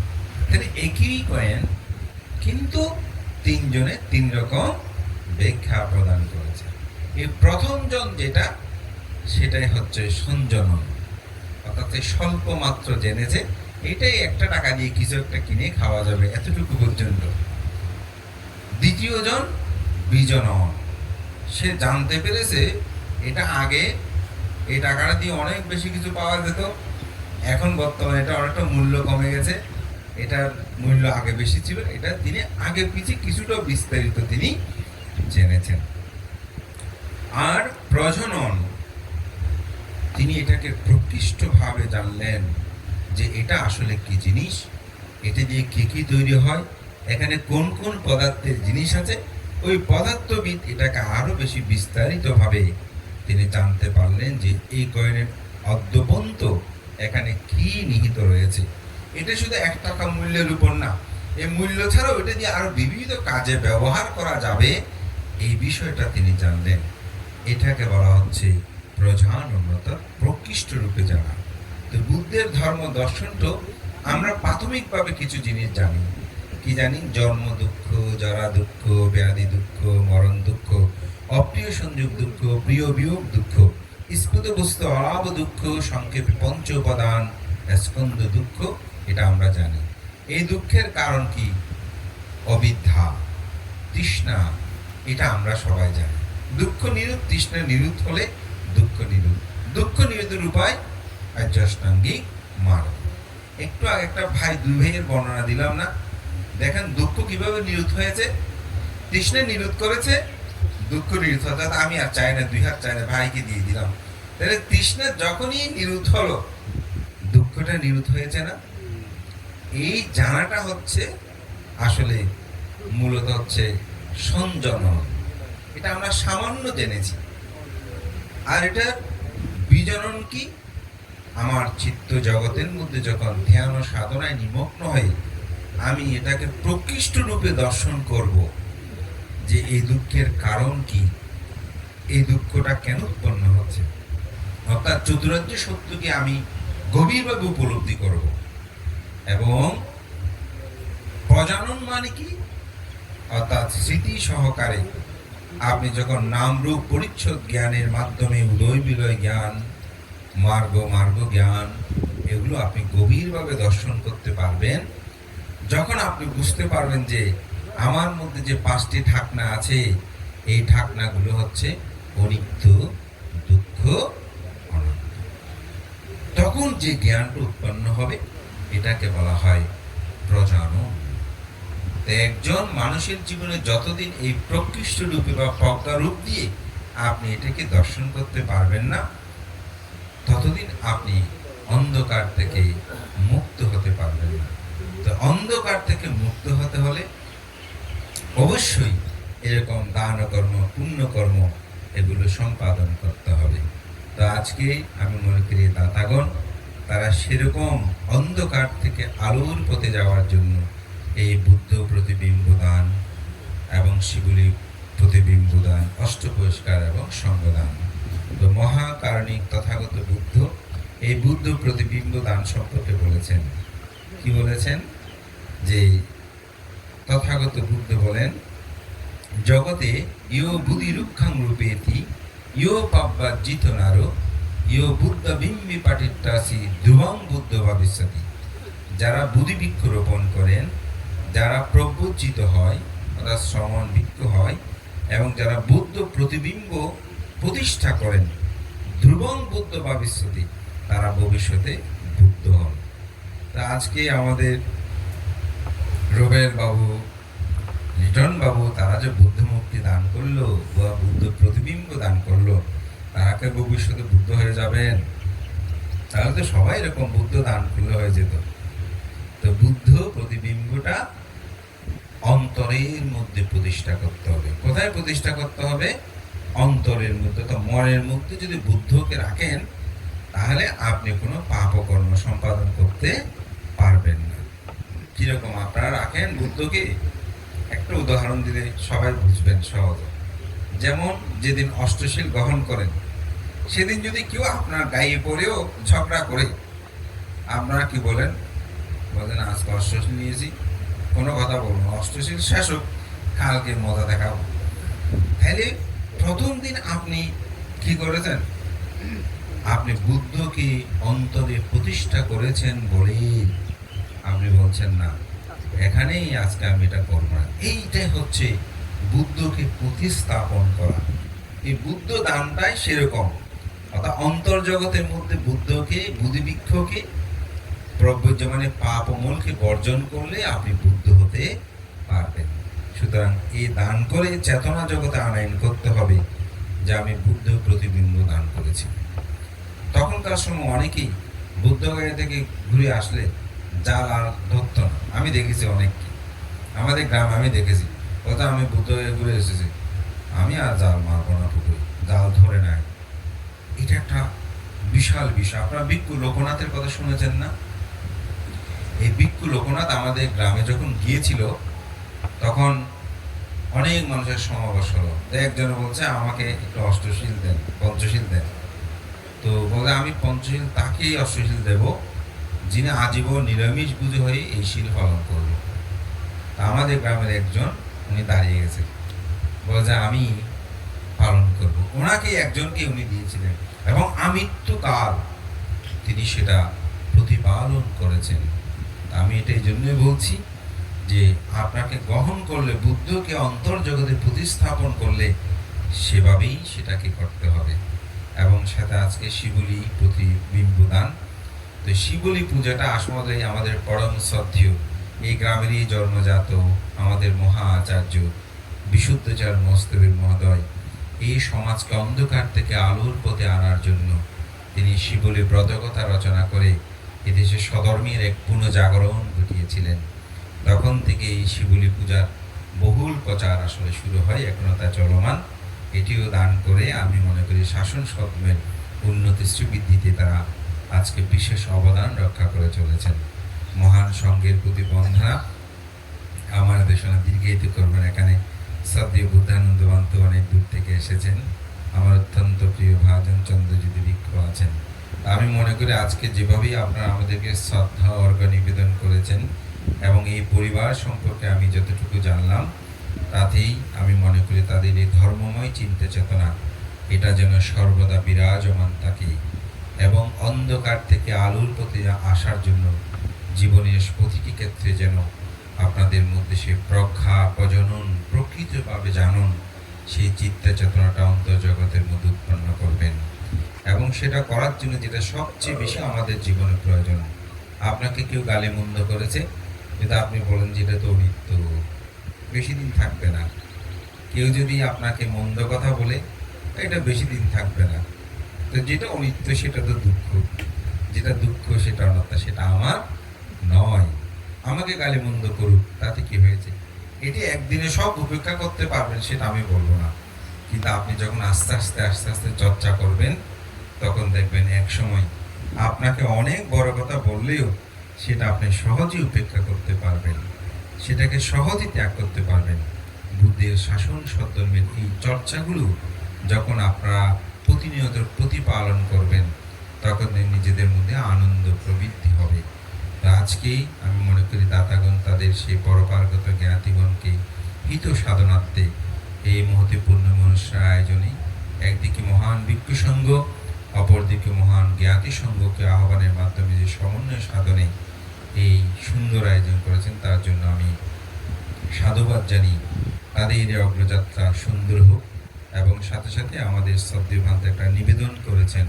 তাহলে একই কয়েন, কিন্তু 3 জনে 3 রকম ব্যাখ্যা প্রদান করেছে। এই প্রথম জন যেটা, সেটাই হচ্ছে সংযোজন, অর্থাৎ স্বল্প মাত্র জেনেছে এটাই 1 টাকা দিয়ে কিছু একটা কিনে খাওয়া যাবে, এতটুকু পর্যন্ত। দ্বিতীয় জন বীজনন, সে জানতে পেরেছে এটা আগে এই টাকাটা দিয়ে অনেক বেশি কিছু পাওয়া যেত, এখন বর্তমানে এটা অনেকটা মূল্য কমে গেছে, এটার মূল্য আগে বেশি ছিল, এটা তিনি আগে পিছিয়ে কিছুটা বিস্তারিত তিনি জেনেছেন। আর প্রজনন, তিনি এটাকে প্রকৃষ্টভাবে জানলেন যে এটা আসলে কি জিনিস, এটা দিয়ে কি কি তৈরি হয়, এখানে কোন কোন পদার্থের জিনিস আছে। ওই পদার্থবিদ এটাকে আরো বেশি বিস্তারিতভাবে তিনি জানতে পারলেন যে এই কয়েনের অদ্যপন্ত এখানে কি নিহিত রয়েছে। এটা শুধু 1 টাকা মূল্যের উপর না, এই মূল্য ছাড়াও এটা দিয়ে আরো বিবিধ কাজে ব্যবহার করা যাবে, এই বিষয়টা তিনি জানলেন। এটাকে বলা হচ্ছে প্রধানতা প্রকৃষ্ট রূপে জানা। তো বুদ্ধের ধর্ম দর্শনটা আমরা প্রাথমিকভাবে কিছু জিনিস জানি। কি জানি? জন্ম দুঃখ, জরা দুঃখ, ব্যাধি দুঃখ, মরণ দুঃখ, অপ্রিয় সংযোগ দুঃখ, প্রিয় বিয়োগ দুঃখ, স্ফুত বস্তু অলাভ দুঃখ, সংক্ষেপে পঞ্চ উপাদান স্কন্দ দুঃখ, এটা আমরা জানি। এই দুঃখের কারণ কি? অবিদ্যা, তৃষ্ণা, এটা আমরা সবাই জানি। দুঃখ নিরোধ, তৃষ্ণা নিরোধ হলে দুঃখ নিরোধ। দুঃখ নিরোধের উপায় আর্যাষ্টাঙ্গিক মার্গ। একটু আগে একটা দুই ভাইয়ের বর্ণনা দিলাম না? দেখেন দুঃখ কিভাবে নিরোধ হয়েছে। তৃষ্ণা নিরোধ করেছে, দুঃখ নিরোধ অর্থাৎ আমি আর চাই না, দুই হাত চাই না, ভাইকে দিয়ে দিলাম। তাহলে তৃষ্ণা যখনই নিরোধ হলো, দুঃখটা নিরোধ হয়েছে না? এই জানাটা হচ্ছে আসলে মূলত হচ্ছে সংযমন। এটা আমরা সামান্য জেনেছি। আর এটা বিজনন কি? আমার চিত্ত জগতের মধ্যে যখন ধ্যান ও সাধনায় নিমগ্ন হয়ে আমি এটাকে প্রকৃষ্ট রূপে দর্শন করব, যে এই দুঃখের কারণ কি, এই দুঃখটা কেন উৎপন্ন হচ্ছে, অর্থাৎ চতুরার্য সত্যকে আমি গভীরভাবে উপলব্ধি করব। এবং প্রজনন মানে কি? অর্থাৎ স্মৃতি সহকারে আপনি যখন নাম রূপ পরিচ্ছদ জ্ঞানের মাধ্যমে উদয় বিলয় জ্ঞান, মার্গ জ্ঞান, এগুলো আপনি গভীরভাবে দর্শন করতে পারবেন। যখন আপনি বুঝতে পারবেন যে আমার মধ্যে যে 5টি ঢাকনা আছে, এই ঢাকনাগুলো হচ্ছে অনিত্য, দুঃখ, অনন্ত, তখন যে জ্ঞানটা উৎপন্ন হবে এটাকে বলা হয় প্রজনন। একজন মানুষের জীবনে যতদিন এই প্রকৃষ্ট রূপে বা প্রজ্ঞা রূপ দিয়ে আপনি এটাকে দর্শন করতে পারবেন না, ততদিন আপনি অন্ধকার থেকে মুক্ত হতে পারবেন না। তো অন্ধকার থেকে মুক্ত হতে হলে অবশ্যই এরকম দান কর্ম, পুণ্যকর্ম এগুলো সম্পাদন করতে হবে। তো আজকে আমি মনে করি দাতাগণ তারা সেরকম অন্ধকার থেকে আলোর পথে যাওয়ার জন্য এই বুদ্ধ প্রতিবিম্ব দান এবং শিবলি প্রতিবিম্ব দান, অষ্টপরিষ্কার এবং সঙ্গদান। তো মহাকারণিক তথাগত বুদ্ধ এই বুদ্ধ প্রতিবিম্ব দান সম্পর্কে বলেছেন। কি বলেছেন? যে তথাগত বুদ্ধ বলেন, জগতে ইয় বুদ্ধি রুক্ষাং রূপেতি ইয় পাব্বাজিত নারো ইয় বুদ্ধ বিম্বি পাটিটাসি ধ্রুবং বুদ্ধ ভবিষ্যতি। যারা বুদ্ধি বৃক্ষ রোপণ করেন, যারা প্রজ্ঞোচিত হয় অর্থাৎ শ্রমণ বৃক্ষ হয়, এবং যারা বুদ্ধ প্রতিবিম্ব প্রতিষ্ঠা করেন, ধ্রুবং বুদ্ধ ভবিষ্যতি, তারা ভবিষ্যতে বুদ্ধ হন। তা আজকে আমাদের রবের বাবু, লিটন বাবু, তারা যে বুদ্ধ মুক্তি দান করলো বা বুদ্ধ প্রতিবিম্ব দান করলো, তারা কে ভবিষ্যতে বুদ্ধ হয়ে যাবেন? তাহলে তো সবাই এরকম বুদ্ধ দান করলে হয়ে যেত। তো বুদ্ধ প্রতিবিম্বটা অন্তরের মধ্যে প্রতিষ্ঠা করতে হবে। কোথায় প্রতিষ্ঠা করতে হবে? অন্তরের মধ্যে। তো মনের মধ্যে যদি বুদ্ধকে রাখেন, তাহলে আপনি কোনো পাপ কর্ম সম্পাদন করতে পারবেন না। কিরকম আপনারা রাখেন বুদ্ধকে? একটা উদাহরণ দিলে সবাই বুঝবেন সহজে। যেমন যেদিন অষ্টশীল গ্রহণ করেন, সেদিন যদি কেউ আপনার গায়ে পড়েও ঝগড়া করে, আপনারা কি বলেন? বলেন আজকে অষ্টশীল নিয়েছি, কোনো কথা বলবো, অষ্টশীল শেষ হোক, কালকে মজা দেখাবো। তাহলে প্রথম দিন আপনি কি করেছেন? আপনি বুদ্ধকে অন্তরে প্রতিষ্ঠা করেছেন বলে আপনি বলছেন না, এখানেই আজকে আমি এটা করবো না। এইটাই হচ্ছে বুদ্ধকে প্রতিস্থাপন করা। এই বুদ্ধ দানটাই সেরকম, অর্থাৎ অন্তর্জগতের মধ্যে বুদ্ধকে, বুদ্ধিবৃক্ষকে, প্রজ্ঞ মানে পাপ অমলকে বর্জন করলে আপনি বুদ্ধ হতে পারবেন। সুতরাং এই দান করে চেতনা জগতে আনয়ন করতে হবে যে আমি বুদ্ধ প্রতিবিম্ব দান করেছি। তখনকার সময় অনেকেই বুদ্ধগয়া থেকে ঘুরে আসলে জাল আর ধরত না। আমি দেখেছি অনেককে, আমাদের গ্রামে আমি দেখেছি, কথা আমি বুদ্ধগয়া ঘুরে এসেছি, আমি আর জাল মারবো না, পুকুরে জাল ধরে নেয়। এটা একটা বিশাল বিষয়। আপনারা ভিক্ষু লোকনাথের কথা শুনেছেন না? এই ভিক্ষু লোকনাথ আমাদের গ্রামে যখন গিয়েছিল, তখন অনেক মানুষের সমাবেশ হলো। তো একজন বলছে আমাকে একটু অষ্টশীল দেন, পঞ্চশীল দেন। তো বলে আমি পঞ্চশীল তাকেই অষ্টশীল দেব যিনি আজীবন নিরামিষ বুঝে হয়ে এই শীল পালন করবে। তা আমাদের গ্রামের একজন উনি দাঁড়িয়ে গেছে, বলে যে আমি পালন করব। ওনাকে একজনকে উনি দিয়েছিলেন এবং আমৃত্যুকাল তিনি সেটা প্রতিপালন করেছেন। আমি এটা এই জন্যই বলছি যে আপনাকে গ্রহণ করলে, বুদ্ধকে অন্তর্জগতে প্রতিস্থাপন করলে সেভাবেই সেটাকে করতে হবে। এবং সাথে আজকে শিবলি প্রতিবিম্বদান, তো শিবলি পূজাটা আসলে আমাদের পরম শ্রদ্ধেয় এই গ্রামেরই জন্মজাত আমাদের মহা আচার্য বিশুদ্ধচার মস্তবীর মহোদয় এই সমাজকে অন্ধকার থেকে আলোর পথে আনার জন্য তিনি শিবলি ব্রতকথা রচনা করে এদেশে সধর্মীর এক পুনঃজাগরণ ঘটিয়েছিলেন। তখন থেকে এই শিবলি পূজার বহুল প্রচার আসলে শুরু হয়, এখনো তা চলমান। এটিও দান করে আমি মনে করি শাসন সদমের উন্নতি শ্রীবৃদ্ধিতে তারা আজকে বিশেষ অবদান রক্ষা করে চলেছেন। মহান সঙ্গের প্রতি বন্ধনা আমার দেশনা দীর্ঘায়িত করবেন। এখানে শ্রদ্ধেয় বুদ্ধানন্দ বান্ত অনেক দূর থেকে এসেছেন, আমার অত্যন্ত প্রিয় ভাজন চন্দ্রজ্যোতি বৃক্ষ আছেন। আমি মনে করি আজকে যেভাবেই আপনারা আমাদেরকে শ্রদ্ধা অর্ঘ নিবেদন করেছেন এবং এই পরিবার সম্পর্কে আমি যতটুকু জানলাম তাতেই আমি মনে করি তাদের এই ধর্মময় চিন্তা চেতনা এটা যেন সর্বদা বিরাজমান থাকে এবং অন্ধকার থেকে আলোর পথে আসার জন্য জীবনের প্রতিটি ক্ষেত্রে যেন আপনাদের মধ্যে সেই প্রজ্ঞা প্রজনন প্রকৃতভাবে জানুন, সেই চিন্তা চেতনাটা অন্তর্জগতের মধ্যে উৎপন্ন করবেন। এবং সেটা করার জন্য যেটা সবচেয়ে বেশি আমাদের জীবনে প্রয়োজন, আপনাকে কেউ গালিমন্দ করেছে, কিন্তু আপনি বলেন যে এটা তো নিত্য, বেশি দিন থাকবে না। কেউ যদি আপনাকে মন্দ কথা বলে, এটা বেশি দিন থাকবে না। তো যেটা অনিত্য সেটা তো দুঃখ, যেটা দুঃখ সেটা অনাত্মা, সেটা আমার নয়। আমাকে গালিমন্দ করুক, তাতে কি হয়েছে? এটি একদিনে সব উপেক্ষা করতে পারবেন সেটা আমি বলবো না, কিন্তু আপনি যখন আস্তে আস্তে আস্তে আস্তে চর্চা করবেন তখন দেখবেন এক সময় আপনাকে অনেক বড় কথা বললেও সেটা আপনি সহজেই উপেক্ষা করতে পারবেন, সেটাকে সহজেই ত্যাগ করতে পারবেন। বুদ্ধের শাসন সদ্ধর্মের এই চর্চাগুলো যখন আপনারা প্রতিনিয়ত প্রতিপালন করবেন তখন নিজেদের মধ্যে আনন্দ প্রবৃদ্ধি হবে। তো আজকেই আমি মনে করি দাতাগণ তাদের সেই পরপার্গত জ্ঞাতিগণকে হিত সাধনার্থে এই মুহূর্তে পূর্ণ মনুষ্যের আয়োজনে একদিকে মহান ভিক্ষু সংঘ, অপরদিকে মহান জ্ঞাতি সংঘকে আহ্বানের মাধ্যমে যে সমন্বয় সাধনে এই সুন্দর আয়োজন করেছেন তার জন্য আমি সাধুবাদ জানি। তাদের এই অগ্রযাত্রা সুন্দর হোক। এবং সাথে সাথে আমাদের শ্রদ্ধেয় ভান্ত একটা নিবেদন করেছেন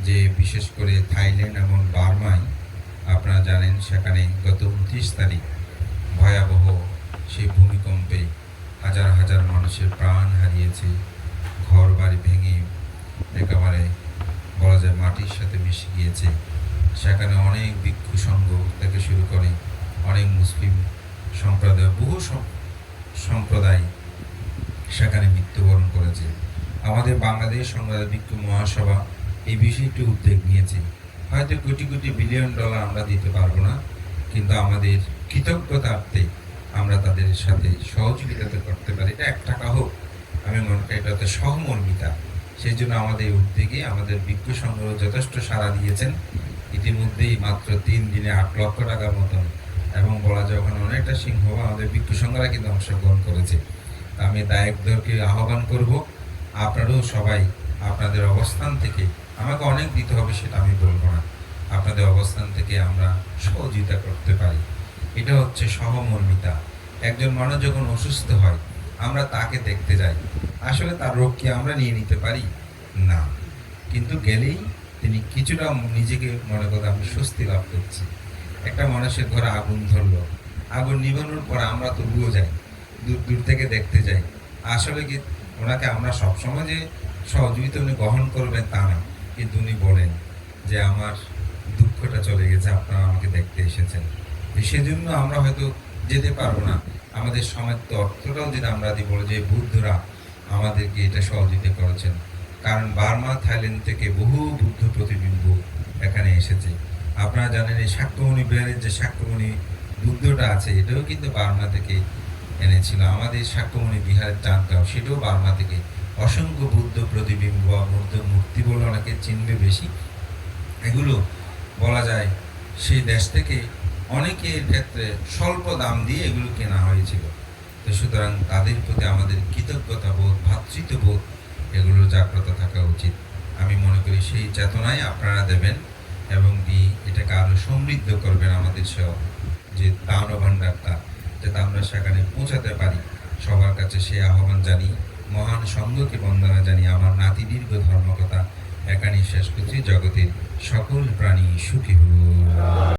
যে বিশেষ করে থাইল্যান্ড এবং বার্মায় আপনারা জানেন সেখানে গত 29 তারিখ ভয়াবহ সেই ভূমিকম্পে হাজার হাজার মানুষের প্রাণ হারিয়েছে, ঘর বাড়ি ভেঙে একেবারে বলা যায় মাটির সাথে মিশে গিয়েছে। সেখানে অনেক ভিক্ষু সংঘ থেকে শুরু করে অনেক মুসলিম সম্প্রদায়, বহু সম্প্রদায় সেখানে মৃত্যুবরণ করেছে। আমাদের বাংলাদেশ সম্প্রদায় ভিক্ষু মহাসভা এই বিষয়ে একটু উদ্যোগ নিয়েছে। হয়তো কোটি কোটি বিলিয়ন ডলার আমরা দিতে পারবো না, কিন্তু আমাদের কৃতজ্ঞতার্থে আমরা তাদের সাথে সহযোগিতা করতে পারি। এটা 1 টাকা হোক, আমি মনে করি এটাতে সহমর্মিতা। সেই জন্য আমাদের উদ্যোগে আমাদের ভিক্ষু সংগ্রহ যথেষ্ট সাড়া দিয়েছেন। ইতিমধ্যেই মাত্র 3 দিনে 8 লক্ষ টাকার মতন, এবং বলা যায় ওখানে অনেকটা সিংহ আমাদের ভিক্ষু সংঘরা কিন্তু অংশগ্রহণ করেছে। আমি দায়কদেরকে আহ্বান করব, আপনারাও সবাই আপনাদের অবস্থান থেকে, আমাকে অনেক দিতে হবে সেটা আমি বলবো না, আপনাদের অবস্থান থেকে আমরা সহযোগিতা করতে পারি। এটা হচ্ছে সহমর্মিতা। একজন মানুষ যখন অসুস্থ হয় আমরা তাকে দেখতে যাই, আসলে তার রোগ কি আমরা নিয়ে নিতে পারি না, কিন্তু গেলেই তিনি কিছুটা নিজেকে মনে করে আমি স্বস্তি লাভ করছি। একটা মানুষের ঘরে আগুন ধরলো, আগুন নিভানোর পর আমরা তো তবুও যাই, দূর দূর থেকে দেখতে যাই। আসলে কি ওনাকে আমরা সবসময় যে সহযোগিতা উনি গ্রহণ করবেন তা না, কিন্তু উনি বলেন যে আমার দুঃখটা চলে গেছে, আপনারা আমাকে দেখতে এসেছেন। সেজন্য আমরা হয়তো যেতে পারবো না, আমাদের সমাজ তো অর্থটাও যদি আমরা দিই, বলে যে বুদ্ধরা আমাদেরকে এটা সহযোগিতা করেছেন। কারণ বার্মা থাইল্যান্ড থেকে বহু বুদ্ধ প্রতিবিম্ব এখানে এসেছে। আপনারা জানেন এই শাক্যমণি বিহারের যে শাক্যমণি বুদ্ধটা আছে এটাও কিন্তু বার্মা থেকে এনেছিল। আমাদের সাক্ষ্যমণি বিহারের চাঁদগাঁও, সেটাও বার্মা থেকে। অসংখ্য বুদ্ধ প্রতিবিম্ব বা বুদ্ধ মূর্তি বলে অনেকে চিনবে বেশি। এগুলো বলা যায় সেই দেশ থেকে অনেকের ক্ষেত্রে স্বল্প দাম দিয়ে এগুলো কেনা হয়েছিল। তো সুতরাং তাদের প্রতি আমাদের কৃতজ্ঞতা বোধ, ভ্রাতৃত্ববোধ এগুলো জাগ্রত থাকা উচিত। আমি মনে করি সেই চেতনায় আপনারা দেবেন এবং এটাকে আরো সমৃদ্ধ করবেন আমাদের যে দান ভাণ্ডারটা, যাতে আমরা সেখানে পৌঁছাতে পারি। সবার কাছে সেই আহ্বান জানি, মহান সঙ্ঘকে বন্দনা জানি। আমার নাতি দীর্ঘ ধর্মকথা এখানেই শেষ করছি। জগতের সকল প্রাণী সুখী হোক।